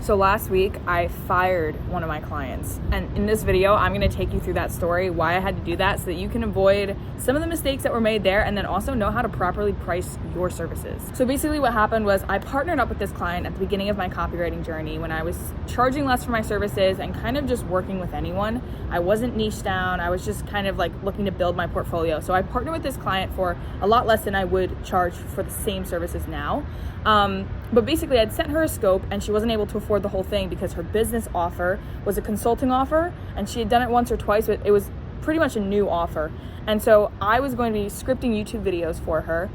So last week, I fired one of my clients. And in this video, I'm gonna take you through that story, why I had to do that, so that you can avoid some of the mistakes that were made there and then also know how to properly price your services. So basically what happened was I partnered up with this client at the beginning of my copywriting journey when I was charging less for my services and kind of just working with anyone. I wasn't niche down. I was just kind of like looking to build my portfolio. So I partnered with this client for a lot less than I would charge for the same services now. But basically I'd sent her a scope and she wasn't able to afford the whole thing because her business offer was a consulting offer and she had done it once or twice, but it was pretty much a new offer. And so I was going to be scripting YouTube videos for her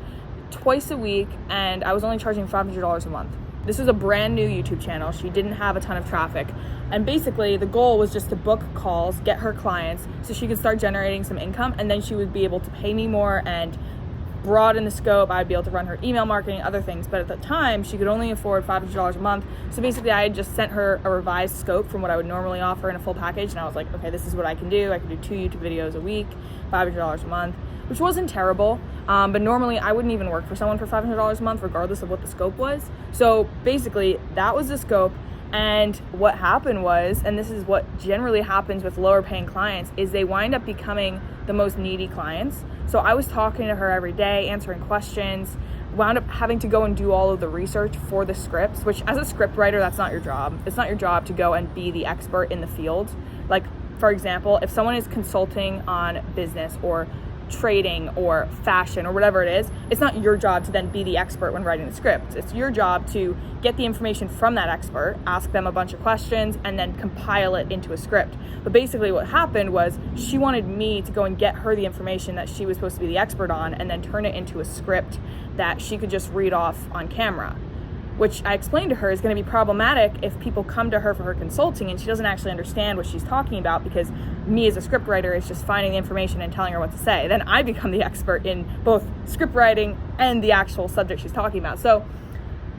twice a week and I was only charging $500 a month. This is a brand new YouTube channel. She didn't have a ton of traffic. And basically the goal was just to book calls, get her clients so she could start generating some income, and then she would be able to pay me more and broaden the scope. I'd be able to run her email marketing, other things. But at the time, she could only afford $500 a month. So basically, I had just sent her a revised scope from what I would normally offer in a full package. And I was like, okay, this is what I can do. I can do 2 YouTube videos a week, $500 a month, which wasn't terrible. But normally, I wouldn't even work for someone for $500 a month, regardless of what the scope was. So basically, that was the scope. And what happened was, and this is what generally happens with lower paying clients, is they wind up becoming the most needy clients. So I was talking to her every day, answering questions, wound up having to go and do all of the research for the scripts, which as a script writer, that's not your job. It's not your job to go and be the expert in the field. Like, for example, if someone is consulting on business or trading or fashion or whatever it is, it's not your job to then be the expert when writing the script. It's your job to get the information from that expert, ask them a bunch of questions, and then compile it into a script. But basically what happened was she wanted me to go and get her the information that she was supposed to be the expert on and then turn it into a script that she could just read off on camera, which I explained to her is going to be problematic if people come to her for her consulting and she doesn't actually understand what she's talking about, because me as a script writer is just finding the information and telling her what to say. Then I become the expert in both script writing and the actual subject she's talking about. So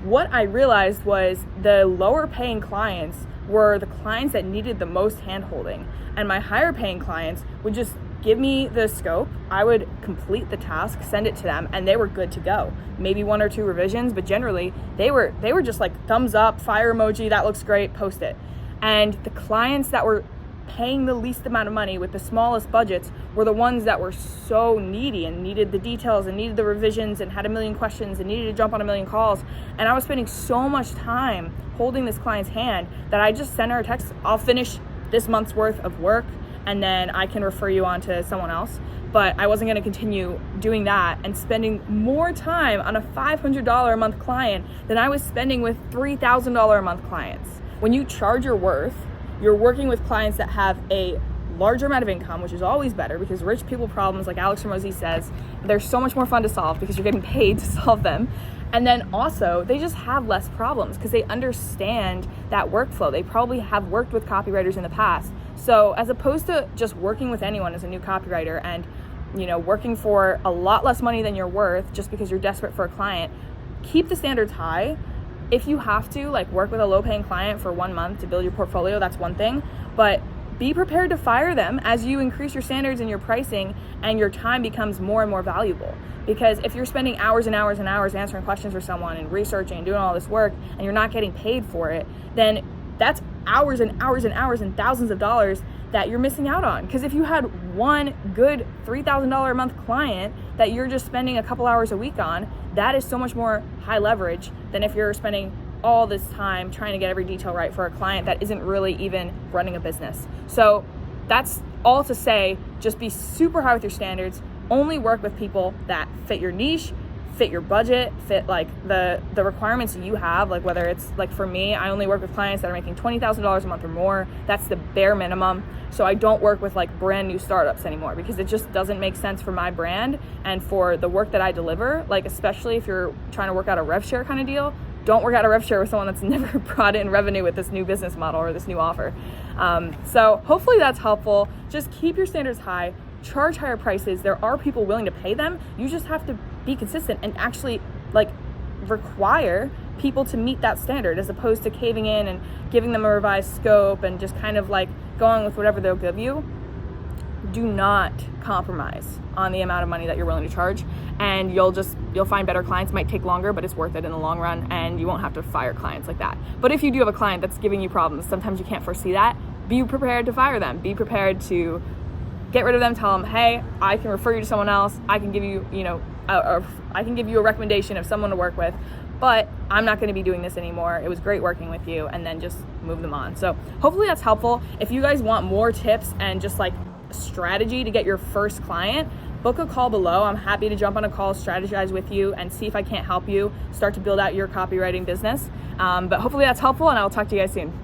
what I realized was the lower paying clients were the clients that needed the most hand-holding, and my higher paying clients would just give me the scope, I would complete the task, send it to them, and they were good to go. Maybe 1 or 2 revisions, but generally they were just like thumbs up, fire emoji, that looks great, post it. And the clients that were paying the least amount of money with the smallest budgets were the ones that were so needy and needed the details and needed the revisions and had a million questions and needed to jump on a million calls. And I was spending so much time holding this client's hand that I just sent her a text, I'll finish this month's worth of work and then I can refer you on to someone else. But I wasn't going to continue doing that and spending more time on a $500 a month client than I was spending with $3,000 a month clients. When you charge your worth, you're working with clients that have a larger amount of income, which is always better, because rich people problems, like Alex Ramosi says, they're so much more fun to solve because you're getting paid to solve them. And then also, they just have less problems because they understand that workflow. They probably have worked with copywriters in the past. So as opposed to just working with anyone as a new copywriter and, working for a lot less money than you're worth just because you're desperate for a client, keep the standards high. If you have to work with a low paying client for 1 month to build your portfolio, that's one thing, but be prepared to fire them as you increase your standards and your pricing and your time becomes more and more valuable. Because if you're spending hours and hours and hours answering questions for someone and researching and doing all this work and you're not getting paid for it, then that's hours and hours and hours and thousands of dollars that you're missing out on. Because if you had one good $3,000 a month client that you're just spending a couple hours a week on, that is so much more high leverage than if you're spending all this time trying to get every detail right for a client that isn't really even running a business. So that's all to say, just be super high with your standards. Only work with people that fit your niche, fit your budget, fit the requirements that you have. Whether it's for me, I only work with clients that are making $20,000 a month or more. That's the bare minimum. So I don't work with brand new startups anymore because it just doesn't make sense for my brand and for the work that I deliver. Especially if you're trying to work out a rev share kind of deal, don't work out a rev share with someone that's never brought in revenue with this new business model or this new offer. So hopefully that's helpful. Just keep your standards high. Charge higher prices. There are people willing to pay them. You just have to be consistent and actually require people to meet that standard, as opposed to caving in and giving them a revised scope and just kind of going with whatever they'll give you. do not compromise on the amount of money that you're willing to charge, and you'll find better clients. It might take longer, but it's worth it in the long run, and you won't have to fire clients like that. But if you do have a client that's giving you problems, sometimes you can't foresee that, be prepared to fire them. Be prepared to get rid of them. Tell them, hey, I can refer you to someone else. I can give you, I can give you a recommendation of someone to work with, but I'm not going to be doing this anymore. It was great working with you, and then just move them on. So hopefully that's helpful. If you guys want more tips and just like strategy to get your first client, book a call below. I'm happy to jump on a call, strategize with you, and see if I can't help you start to build out your copywriting business. But hopefully that's helpful, and I'll talk to you guys soon.